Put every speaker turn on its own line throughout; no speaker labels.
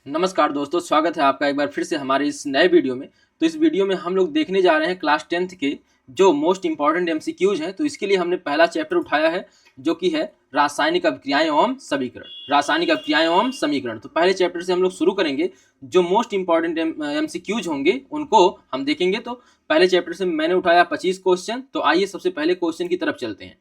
नमस्कार दोस्तों, स्वागत है आपका एक बार फिर से हमारे इस नए वीडियो में। तो इस वीडियो में हम लोग देखने जा रहे हैं क्लास 10th के जो मोस्ट इंपॉर्टेंट एमसीक्यूज हैं। तो इसके लिए हमने पहला चैप्टर उठाया है जो कि है रासायनिक अभिक्रियाएं एवं समीकरण। रासायनिक अभिक्रियाएं एवं समीकरण, तो पहले चैप्टर से हम लोग शुरू करेंगे। जो मोस्ट इंपॉर्टेंट एमसीक्यूज होंगे उनको हम देखेंगे। तो पहले चैप्टर से मैंने उठाया 25 क्वेश्चन। तो आइए सबसे पहले क्वेश्चन की तरफ चलते हैं।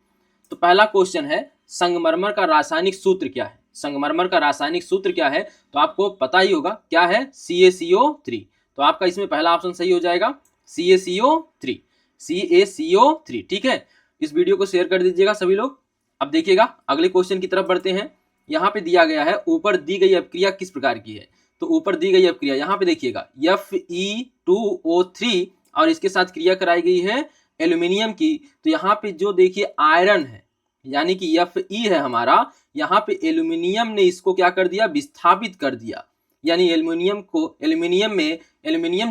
तो पहला क्वेश्चन है, संगमरमर का रासायनिक सूत्र क्या है? संगमरमर का रासायनिक सूत्र क्या है? तो आपको पता ही होगा क्या है, CaCO3। तो आपका इसमें पहला ऑप्शन सही हो जाएगा, CaCO3। CaCO3, ठीक है। इस वीडियो को शेयर कर दीजिएगा सभी लोग। अब देखिएगा अगले क्वेश्चन की तरफ बढ़ते हैं। यहाँ पे दिया गया है, ऊपर दी गई अपक्रिया किस प्रकार की है? तो ऊपर दी गई अपक्रिया यहाँ पे देखिएगा Fe2O3 और इसके साथ क्रिया कराई गई है एल्यूमिनियम की। तो यहाँ पे जो देखिए आयरन है, यानी कि Fe है हमारा, यहाँ पे एल्यूमिनियम ने इसको क्या कर दिया, विस्थापित कर दिया। यानी एल्यूमिनियम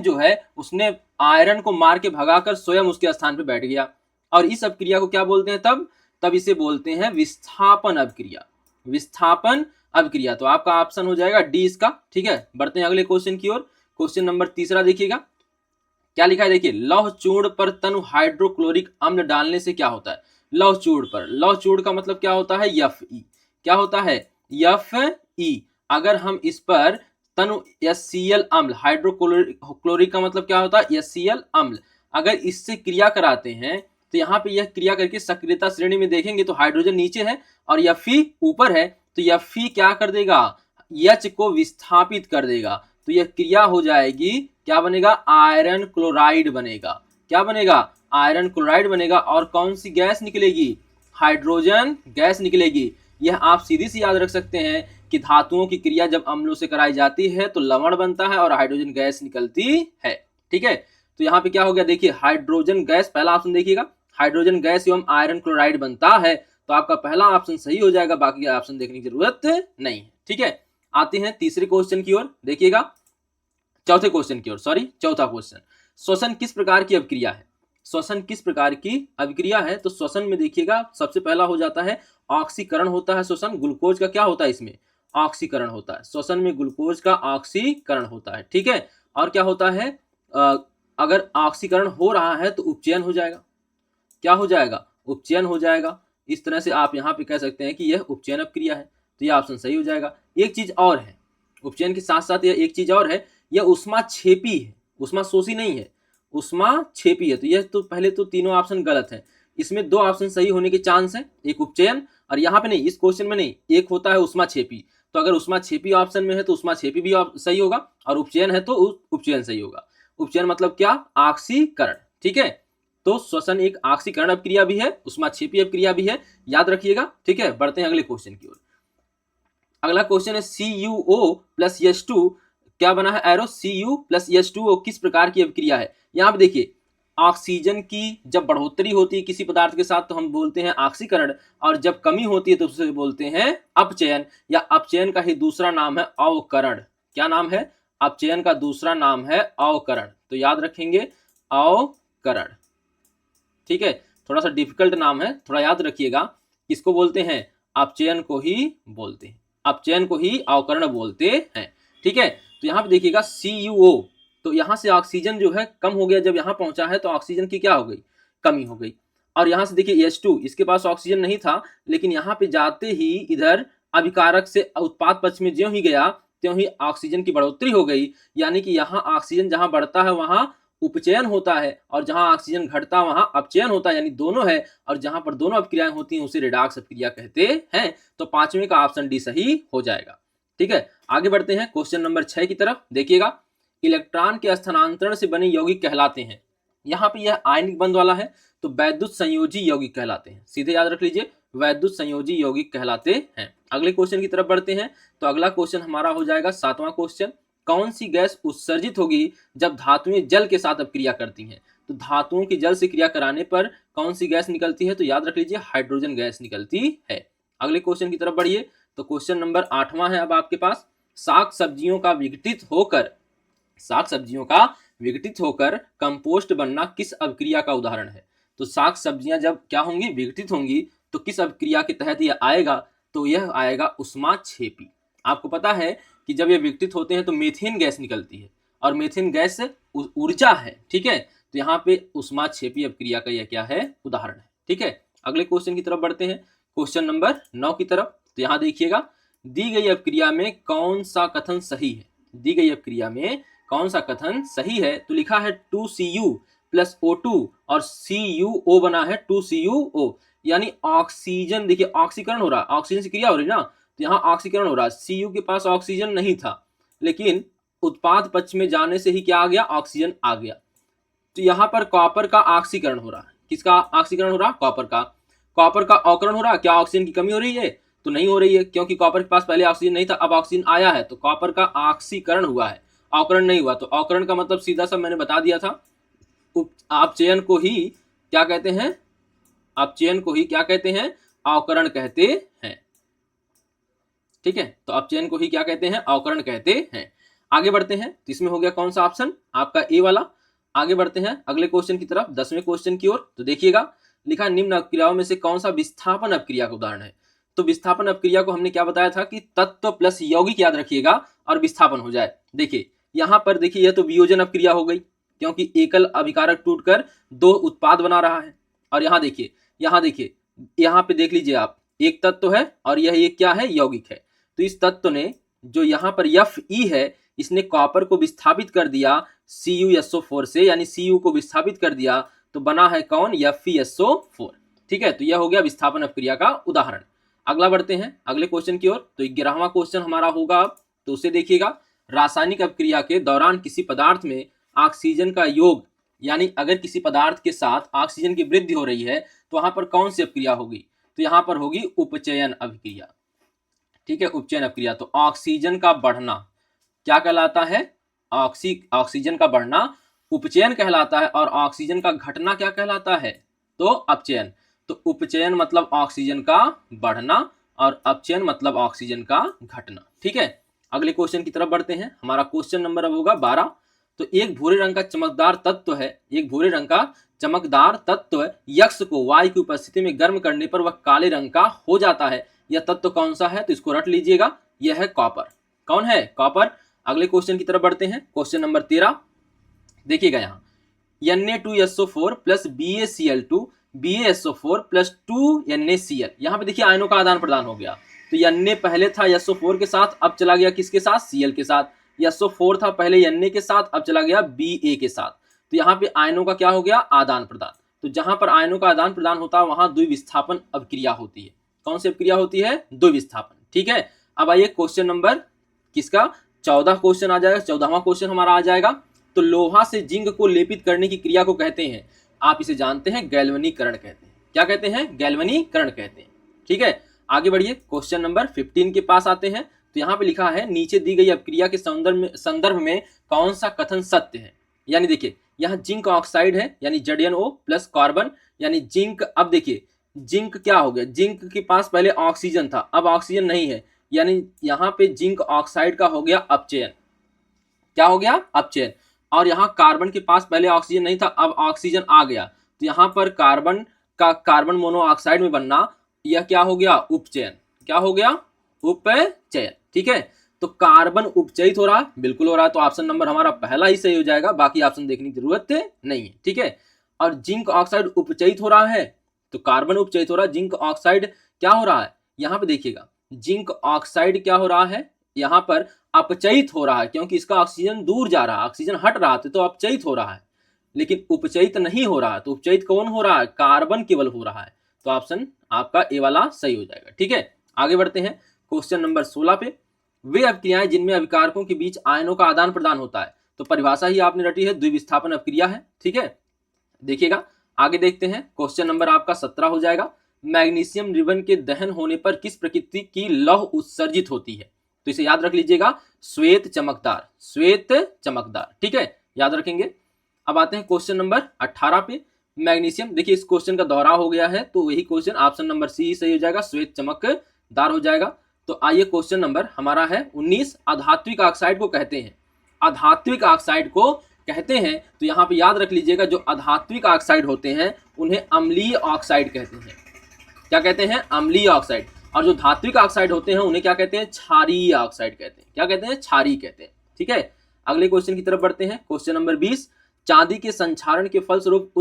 जो है उसने आयरन को मार के भगाकर स्वयं उसके स्थान पे बैठ गया। और इस अपक्रिया को क्या बोलते हैं? तब इसे बोलते हैं विस्थापन अपक्रिया। विस्थापन अपक्रिया। तो आपका ऑप्शन हो जाएगा डी इसका, ठीक है। बढ़ते हैं अगले क्वेश्चन की ओर। क्वेश्चन नंबर तीसरा देखिएगा क्या लिखा है। देखिए, लौह चूर्ण पर तनु हाइड्रोक्लोरिक अम्ल डालने से क्या होता है? लौह चूर्ण पर, लौह चूर्ण का मतलब क्या होता है? Fe। क्या होता है? Fe। अगर हम इस पर तनु HCl अम्ल, हाइड्रोक्लोरिक का मतलब क्या होता है? HCl अम्ल। अगर इससे क्रिया कराते हैं तो यहाँ पे यह क्रिया करके सक्रियता श्रेणी में देखेंगे तो हाइड्रोजन नीचे है और Fe ऊपर है। तो Fe क्या कर देगा? H को विस्थापित कर देगा। तो यह क्रिया हो जाएगी, क्या बनेगा? आयरन क्लोराइड बनेगा। क्या बनेगा? आयरन क्लोराइड बनेगा। और कौन सी गैस निकलेगी? हाइड्रोजन गैस निकलेगी। यह आप सीधी सी याद रख सकते हैं कि धातुओं की क्रिया जब अम्लों से कराई जाती है तो लवण बनता है और हाइड्रोजन गैस निकलती है, ठीक है। तो यहाँ पे क्या हो गया, देखिए हाइड्रोजन गैस, पहला ऑप्शन देखिएगा, हाइड्रोजन गैस एवं आयरन क्लोराइड बनता है। तो आपका पहला ऑप्शन सही हो जाएगा, बाकी ऑप्शन देखने की जरूरत नहीं है, ठीक है। आते हैं तीसरे क्वेश्चन की ओर, देखिएगा चौथा क्वेश्चन। श्वसन किस प्रकार की अभिक्रिया है? श्वसन किस प्रकार की अभिक्रिया है? तो श्वसन में देखिएगा सबसे पहला हो जाता है ऑक्सीकरण होता है। श्वसन ग्लूकोज का क्या होता है? इसमें ऑक्सीकरण होता है। श्वसन में ग्लूकोज का ऑक्सीकरण होता है, ठीक है। और क्या होता है, अगर ऑक्सीकरण हो रहा है तो उपचयन हो जाएगा। क्या हो जाएगा? उपचयन हो जाएगा। इस तरह से आप यहाँ पे कह सकते हैं कि यह उपचयन अभिक्रिया है। तो यह ऑप्शन सही हो जाएगा। एक चीज और है, उपचयन के साथ साथ यह एक चीज और है, यह उष्माक्षेपी है, उष्माशोषी नहीं है, उष्माक्षेपी है। तो यह तो पहले तो तीनों ऑप्शन गलत है। इसमें दो ऑप्शन सही होने के चांस है, एक उपचयन और यहाँ पे नहीं, इस क्वेश्चन में नहीं, एक होता है उष्माक्षेपी। तो अगर उष्माक्षेपी ऑप्शन में है तो उष्माक्षेपी भी सही होगा और उपचयन है तो उपचयन सही होगा। उपचयन मतलब क्या? ऑक्सीकरण, ठीक है। तो श्वसन एक ऑक्सीकरण अभिक्रिया भी है, उष्माक्षेपी अभिक्रिया भी है, याद रखिएगा, ठीक है। बढ़ते हैं अगले क्वेश्चन की ओर। अगला क्वेश्चन है CuO प्लस H2 क्या बना है? एरो Cu प्लस H2O किस प्रकार की अभिक्रिया है? यहाँ पे देखिए, ऑक्सीजन की जब बढ़ोतरी होती है किसी पदार्थ के साथ तो हम बोलते हैं ऑक्सीकरण, और जब कमी होती है तो उसे बोलते हैं अपचयन, या अपचयन का ही दूसरा नाम है अवकरण। क्या नाम है? अपचयन का दूसरा नाम है अवकरण। तो याद रखेंगे, अवकरण, ठीक है। थोड़ा सा डिफिकल्ट नाम है, थोड़ा याद रखिएगा। किसको बोलते हैं? अपचयन को ही बोलते हैं, अपचयन को ही अवकरण बोलते हैं, ठीक है। तो यहाँ पे देखिएगा CuO, तो यहाँ से ऑक्सीजन जो है कम हो गया, जब यहाँ पहुंचा है तो ऑक्सीजन की क्या हो गई? कमी हो गई। और यहाँ से देखिए H2, इसके पास ऑक्सीजन नहीं था, लेकिन यहाँ पे जाते ही इधर अभिकारक से उत्पाद पक्ष में ज्यों ही गया त्यों ही ऑक्सीजन की बढ़ोतरी हो गई। यानी कि यहाँ ऑक्सीजन जहां बढ़ता है वहां उपचयन होता है और जहां ऑक्सीजन घटता वहां अपचयन होता है, यानी दोनों है। और जहां पर दोनों अभिक्रियाएं होती हैं उसे रेडॉक्स अभिक्रिया कहते हैं। तो पांचवें का ऑप्शन डी सही हो जाएगा, ठीक है। आगे बढ़ते हैं क्वेश्चन नंबर 6 की तरफ। देखिएगा, इलेक्ट्रॉन के स्थानांतरण से बने यौगिक कहलाते हैं। यहाँ पे यह आयनिक बंध वाला है तो वैद्युत संयोजी यौगिक कहलाते हैं। सीधे याद रख लीजिए, वैद्युत संयोजी यौगिक कहलाते हैं। अगले क्वेश्चन की तरफ बढ़ते हैं। तो अगला क्वेश्चन हमारा हो जाएगा 7वां क्वेश्चन। कौन सी गैस उत्सर्जित होगी जब धातुएं जल के साथ अपक्रिया करती हैं? तो धातुओं की जल से क्रिया कराने पर कौन सी गैस निकलती है? तो याद रख लीजिए, हाइड्रोजन गैस निकलती है। अगले क्वेश्चन की तरफ बढ़िए। तो क्वेश्चन नंबर 8वां है अब आपके पास। साग सब्जियों का विघटित होकर कंपोस्ट बनना किस अभिक्रिया का उदाहरण है? तो साग सब्जियां जब क्या होंगी? विघटित होंगी, तो किस अभिक्रिया के तहत यह आएगा? तो यह आएगा उष्माक्षेपी। आपको पता है कि जब ये विघटित होते हैं तो मीथेन गैस निकलती है, और मीथेन गैस ऊर्जा है, ठीक है। तो यहाँ पे ऊष्माक्षेपी अपक्रिया का यह क्या है, उदाहरण है, ठीक है। अगले क्वेश्चन की तरफ बढ़ते हैं, क्वेश्चन नंबर 9 की तरफ। तो यहाँ देखिएगा, दी गई अपक्रिया में कौन सा कथन सही है, दी गई अपक्रिया में कौन सा कथन सही है। तो लिखा है 2Cu प्लस O2 और CuO बना है 2CuO, यानी ऑक्सीजन, देखिए ऑक्सीकरण हो रहा है, ऑक्सीजन से क्रिया हो रही है ना, तो यहाँ ऑक्सीकरण हो रहा है। Cu के पास ऑक्सीजन नहीं था, लेकिन उत्पाद पक्ष में जाने से ही क्या आ गया, ऑक्सीजन आ गया। तो यहाँ पर कॉपर का ऑक्सीकरण हो रहा है, किसका ऑक्सीकरण हो रहा है, कॉपर का। कॉपर का अवकरण हो रहा है, क्या ऑक्सीजन की कमी हो रही है, तो नहीं हो रही है, क्योंकि कॉपर के पास पहले ऑक्सीजन नहीं था, अब ऑक्सीजन आया है, तो कॉपर का ऑक्सीकरण हुआ है, अवकरण नहीं हुआ। तो अवकरण का मतलब सीधा सा मैंने बता दिया था, अपचयन को ही क्या कहते हैं, अपचयन को ही क्या कहते हैं, अवकरण कहते हैं, ठीक है। तो अपचयन को ही क्या कहते हैं, अवकरण कहते हैं। आगे बढ़ते हैं, तो इसमें हो गया कौन सा ऑप्शन, आपका ए वाला। आगे बढ़ते हैं अगले क्वेश्चन की तरफ, 10वें क्वेश्चन की ओर। तो देखिएगा, लिखा निम्न अपक्रियाओं में से कौन सा विस्थापन अपक्रिया का उदाहरण है। तो विस्थापन अपक्रिया को हमने क्या बताया था कि तत्व प्लस यौगिक याद रखिएगा और विस्थापन हो जाए। देखिए यहाँ पर देखिए, यह तो वियोजन अपक्रिया हो गई, क्योंकि एकल अभिकारक टूटकर दो उत्पाद बना रहा है। और यहाँ देखिए, यहाँ पे देख लीजिए आप, एक तत्व है और यह एक क्या है, यौगिक है। तो इस तत्व ने जो यहाँ पर Fe है, इसने कॉपर को विस्थापित कर दिया CuSO4 से, यानी Cu को विस्थापित कर दिया, तो बना है कौन, FeSO4, ठीक है। तो यह हो गया विस्थापन अपक्रिया का उदाहरण। अगला बढ़ते हैं अगले क्वेश्चन की ओर। तो 11वां क्वेश्चन हमारा होगा अब, तो उसे देखिएगा, रासायनिक अपक्रिया के दौरान किसी पदार्थ में ऑक्सीजन का योग, यानी अगर किसी पदार्थ के साथ ऑक्सीजन की वृद्धि हो रही है तो वहां पर कौन सी अपक्रिया होगी, तो यहाँ पर होगी उपचयन अपक्रिया, ठीक है, उपचयन अपक्रिया। तो ऑक्सीजन का बढ़ना क्या कहलाता है, ऑक्सीजन का बढ़ना उपचयन कहलाता है, और ऑक्सीजन का घटना क्या कहलाता है, तो अपचयन। तो उपचयन मतलब ऑक्सीजन का बढ़ना और अपचयन मतलब ऑक्सीजन का घटना, ठीक है। अगले क्वेश्चन की तरफ बढ़ते हैं, हमारा क्वेश्चन नंबर अब होगा 12। तो एक भूरे रंग का चमकदार तत्व है, एक भूरे रंग का चमकदार तत्व यक्ष को वायु की उपस्थिति में गर्म करने पर वह काले रंग का हो जाता है, यह तत्व कौन सा है, तो इसको रट लीजिएगा, यह है कॉपर। कौन है, कॉपर। अगले क्वेश्चन की तरफ बढ़ते हैं, क्वेश्चन नंबर 13। देखिएगा यहाँ, Na2SO4 plus BaCl2 BaSO4 plus 2NaCl, यहाँ पे देखिए आयनों का आदान प्रदान हो गया। तो Na पहले था SO4 के साथ, अब चला गया किसके साथ, Cl के साथ। SO4 था पहले Na के साथ, अब चला गया Ba के साथ। तो यहाँ पे आयनों का क्या हो गया, आदान प्रदान। तो जहां पर आयनों का आदान प्रदान होता है वहां द्विविस्थापन अपक्रिया होती है। कौन सी अपक्रिया होती है, द्विविस्थापन, ठीक है। अब आइए क्वेश्चन नंबर किसका, 14 क्वेश्चन आ जाएगा, 14वां क्वेश्चन हमारा आ जाएगा। तो लोहा से जिंक को लेपित करने की क्रिया को कहते हैं, आप इसे जानते हैं, गैल्वनीकरण कहते हैं। क्या कहते हैं, गैल्वनीकरण कहते हैं, ठीक है। आगे बढ़िए, क्वेश्चन नंबर 15 के पास आते हैं। तो यहाँ पे लिखा है, नीचे दी गई अपक्रिया के संदर्भ में कौन सा कथन सत्य है। यानी देखिए, यहाँ जिंक ऑक्साइड है, यानी ZnO प्लस कार्बन, यानी जिंक। अब देखिए जिंक क्या हो गया, जिंक के पास पहले ऑक्सीजन था, अब ऑक्सीजन नहीं है, यानी यहाँ पे जिंक ऑक्साइड का हो गया अपचयन। क्या हो गया, अपचयन। और यहाँ कार्बन के पास पहले ऑक्सीजन नहीं था, अब ऑक्सीजन आ गया, तो यहाँ पर कार्बन का कार्बन मोनोऑक्साइड में बनना, यह क्या हो गया, उपचयन। क्या हो गया, उपचयन, ठीक है। तो कार्बन उपचयित हो रहा है, बिल्कुल हो रहा है, तो ऑप्शन नंबर हमारा पहला ही सही हो जाएगा, बाकी ऑप्शन देखने की जरूरत नहीं है, ठीक है। और जिंक ऑक्साइड उपचयित हो रहा है, तो कार्बन उपचयित हो रहा है, जिंक ऑक्साइड क्या हो रहा है, यहाँ पे देखिएगा, जिंक ऑक्साइड क्या हो रहा है, यहाँ पर अपचयित हो रहा है, क्योंकि इसका ऑक्सीजन दूर जा रहा है, ऑक्सीजन हट रहा था, तो अपचयित हो रहा है, लेकिन उपचयित नहीं हो रहा है। तो उपचयित कौन हो रहा है, कार्बन केवल हो रहा है, तो ऑप्शन आपका ए वाला सही हो जाएगा, ठीक है। आगे बढ़ते हैं क्वेश्चन नंबर 16 पे। वे अपक्रियाएं जिनमें अभिकारकों के बीच आयनों का आदान प्रदान होता है, तो परिभाषा ही आपने रटी है, द्विविस्थापन अपक्रिया है, ठीक है। देखिएगा आगे देखते हैं, क्वेश्चन नंबर आपका 17 हो जाएगा। मैग्नीशियम रिबन के दहन होने पर किस प्रकृति की लौह उत्सर्जित होती है, तो इसे याद रख लीजिएगा, श्वेत चमकदार, श्वेत चमकदार, ठीक है, याद रखेंगे। अब आते हैं क्वेश्चन नंबर 18 पे। मैग्नीशियम, देखिए इस क्वेश्चन का दोहरा हो गया है, तो वही क्वेश्चन ऑप्शन नंबर सी सही हो जाएगा, श्वेत चमकदार हो जाएगा। तो आइए क्वेश्चन नंबर हमारा है 19। अधात्विक ऑक्साइड को कहते हैं, अधात्विक ऑक्साइड को कहते हैं, तो यहाँ पे याद रख लीजिएगा, जो अधात्विक ऑक्साइड होते हैं उन्हें अम्लीय ऑक्साइड कहते हैं। क्या कहते हैं, अम्लीय ऑक्साइड। और जो धात्विक ऑक्साइड होते हैं उन्हें क्या कहते हैं, क्षारीय ऑक्साइड कहते हैं। क्या कहते हैं, क्षारीय कहते हैं। ठीक है, अगले क्वेश्चन की तरफ बढ़ते हैं। क्वेश्चन नंबर 20, चांदी के संक्षारण के फलस्वरूप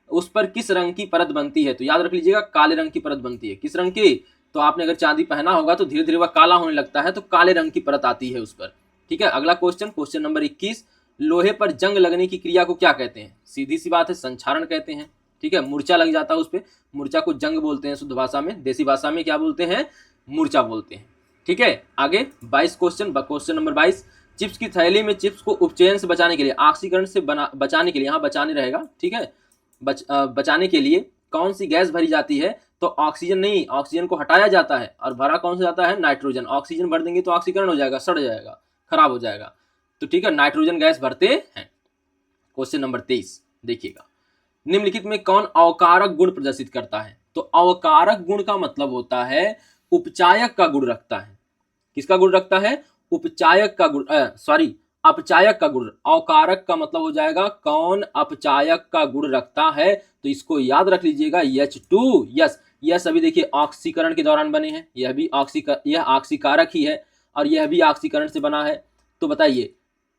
उस पर किस रंग की परत बनती है? तो याद रख लीजिएगा, काले रंग की परत बनती है। किस रंग की? तो आपने अगर चांदी पहना होगा तो धीरे धीरे वह काला होने लगता है, तो काले रंग की परत आती है उस पर। ठीक है, अगला क्वेश्चन, क्वेश्चन नंबर 21, लोहे पर जंग लगने की क्रिया को क्या कहते हैं? सीधी सी बात है, संक्षारण कहते हैं। ठीक है, मूर्छा लग जाता है उस पर, मूर्छा को जंग बोलते हैं शुद्ध भाषा में, देसी भाषा में क्या बोलते हैं, मूर्छा बोलते हैं। ठीक है, आगे 22 क्वेश्चन, क्वेश्चन नंबर 22, चिप्स की थैली में चिप्स को उपचयन से बचाने के लिए, ऑक्सीकरण से बचाने के लिए, यहाँ बचाने रहेगा, ठीक है, बचाने के लिए कौन सी गैस भरी जाती है? तो ऑक्सीजन नहीं, ऑक्सीजन को हटाया जाता है और भरा कौन सा जाता है, नाइट्रोजन। ऑक्सीजन भर देंगे तो ऑक्सीकरण हो जाएगा, सड़ जाएगा, खराब हो जाएगा, तो ठीक है, नाइट्रोजन गैस भरते हैं। क्वेश्चन नंबर 23 देखिएगा, निम्नलिखित में कौन अवकारक गुण प्रदर्शित करता है? तो अवकारक गुण का मतलब होता है उपचायक का गुण रखता है। किसका गुण रखता है? उपचायक का गुण, सॉरी, अपचायक का गुण। अवकारक का मतलब हो जाएगा कौन अपचायक का गुण रखता है, तो इसको याद रख लीजिएगा, H2। यस अभी देखिए ऑक्सीकरण के दौरान बने हैं, यह भी यह ऑक्सीकारक ही है और यह भी ऑक्सीकरण से बना है। तो बताइए,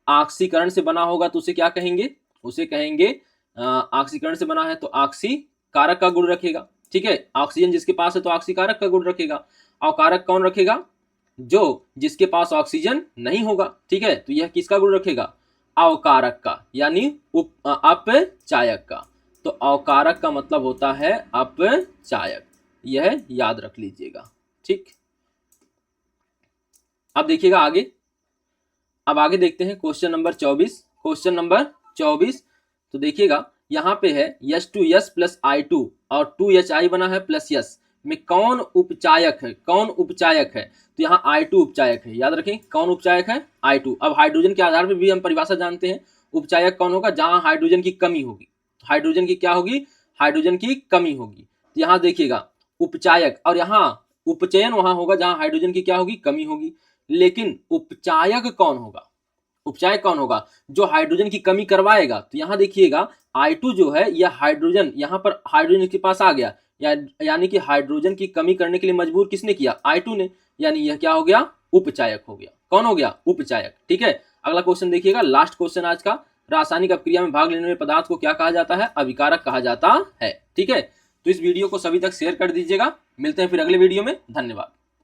ऑक्सीकरण से बना होगा तो उसे क्या कहेंगे? उसे कहेंगे, ऑक्सीकरण से बना है तो ऑक्सीकारक का गुण रखेगा। ठीक है, ऑक्सीजन जिसके पास है तो ऑक्सीकारक का गुण रखेगा। अवकारक कौन रखेगा? जो जिसके पास ऑक्सीजन नहीं होगा। ठीक है, तो यह किसका गुण रखेगा? अवकारक का, यानी अपचायक का। तो अवकारक का मतलब होता है अपचायक, यह याद रख लीजिएगा। ठीक, अब देखिएगा आगे, अब आगे देखते हैं क्वेश्चन नंबर 24। क्वेश्चन नंबर 24, तो देखिएगा यहाँ पे है H2S प्लस I2 और 2HI बना है प्लस S में कौन उपचायक है? कौन उपचायक है? तो यहाँ I2 उपचायक है, याद रखें, कौन उपचायक है? I2। अब हाइड्रोजन के आधार पर भी हम परिभाषा जानते हैं, उपचायक कौन होगा? जहां हाइड्रोजन की कमी होगी। हाइड्रोजन की क्या होगी? हाइड्रोजन की कमी होगी। तो यहाँ देखिएगा उपचायक, और यहाँ उपचयन वहां होगा जहां हाइड्रोजन की क्या होगी? कमी होगी। लेकिन उपचायक कौन होगा? उपचायक कौन होगा? जो हाइड्रोजन की कमी करवाएगा। तो यहाँ देखिएगा I2 जो है यह हाइड्रोजन, यहाँ पर हाइड्रोजन के पास आ गया, यानी कि हाइड्रोजन की कमी करने के लिए मजबूर किसने किया? I2 ने, यानी यह क्या हो गया? उपचायक हो गया। कौन हो गया? उपचायक। ठीक है, अगला क्वेश्चन देखिएगा, लास्ट क्वेश्चन आज का, रासायनिक अपक्रिया में भाग लेने वाले पदार्थ को क्या कहा जाता है? अभिकारक कहा जाता है। ठीक है, तो इस वीडियो को सभी तक शेयर कर दीजिएगा। मिलते हैं फिर अगले वीडियो में, धन्यवाद।